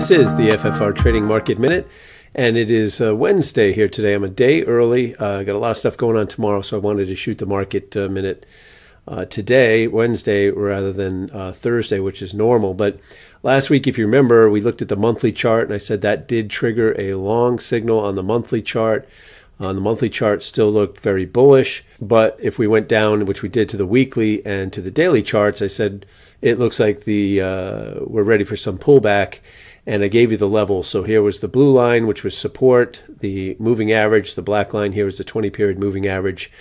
This is the FFR Trading Market Minute, and it is Wednesday here today. I'm a day early. Got a lot of stuff going on tomorrow, so I wanted to shoot the market minute today, Wednesday, rather than Thursday, which is normal. But last week, if you remember, we looked at the monthly chart, and I said that did trigger a long signal on the monthly chart. The monthly chart still looked very bullish, but if we went down, which we did, to the weekly and to the daily charts, I said it looks like we're ready for some pullback, and I gave you the levels. So here was the blue line, which was support, the moving average. The black line here is the 20-period moving average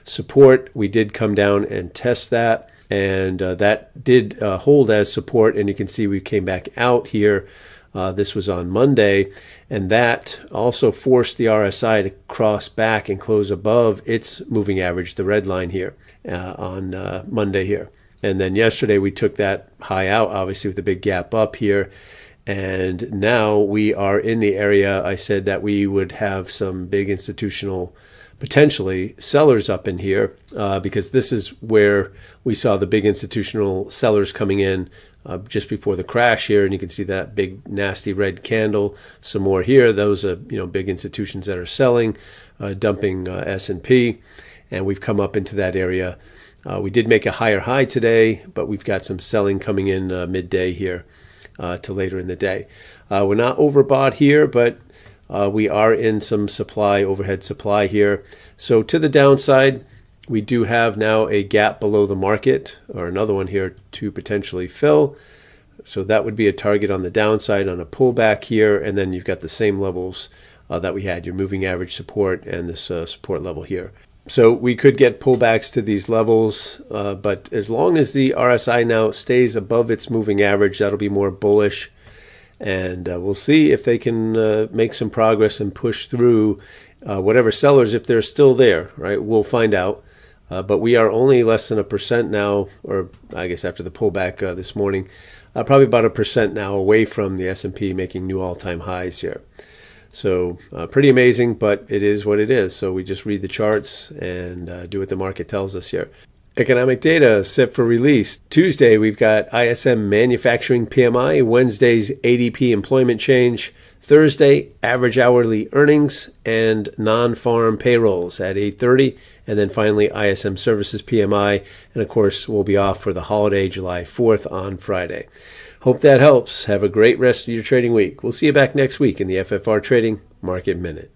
support. We did come down and test that, and that did hold as support, and you can see we came back out here. This was on Monday, and that also forced the RSI to cross back and close above its moving average, the red line here, on Monday here. And then yesterday we took that high out, obviously, with a big gap up here. And now we are in the area. I said that we would have some big institutional, potentially, sellers up in here because this is where we saw the big institutional sellers coming in just before the crash here, and you can see that big nasty red candle. Some more here. Those are big institutions that are selling, dumping S&P, and we've come up into that area. We did make a higher high today, but we've got some selling coming in midday here to later in the day. We're not overbought here, but we are in some overhead supply here. So to the downside, we do have now a gap below the market, or another one here to potentially fill. So that would be a target on the downside on a pullback here. And then you've got the same levels that we had, your moving average support and this support level here. So we could get pullbacks to these levels, but as long as the RSI now stays above its moving average, that'll be more bullish. And we'll see if they can make some progress and push through whatever sellers, if they're still there, right? We'll find out. But we are only less than 1% now, or I guess after the pullback this morning, probably about 1% now away from the S&P making new all-time highs here. So pretty amazing, but it is what it is. So we just read the charts and do what the market tells us here. Economic data set for release. Tuesday, we've got ISM manufacturing PMI. Wednesday's ADP employment change. Thursday, average hourly earnings and non-farm payrolls at 8:30. And then finally, ISM services PMI. And of course, we'll be off for the holiday, July 4th on Friday. Hope that helps. Have a great rest of your trading week. We'll see you back next week in the FFR Trading Market Minute.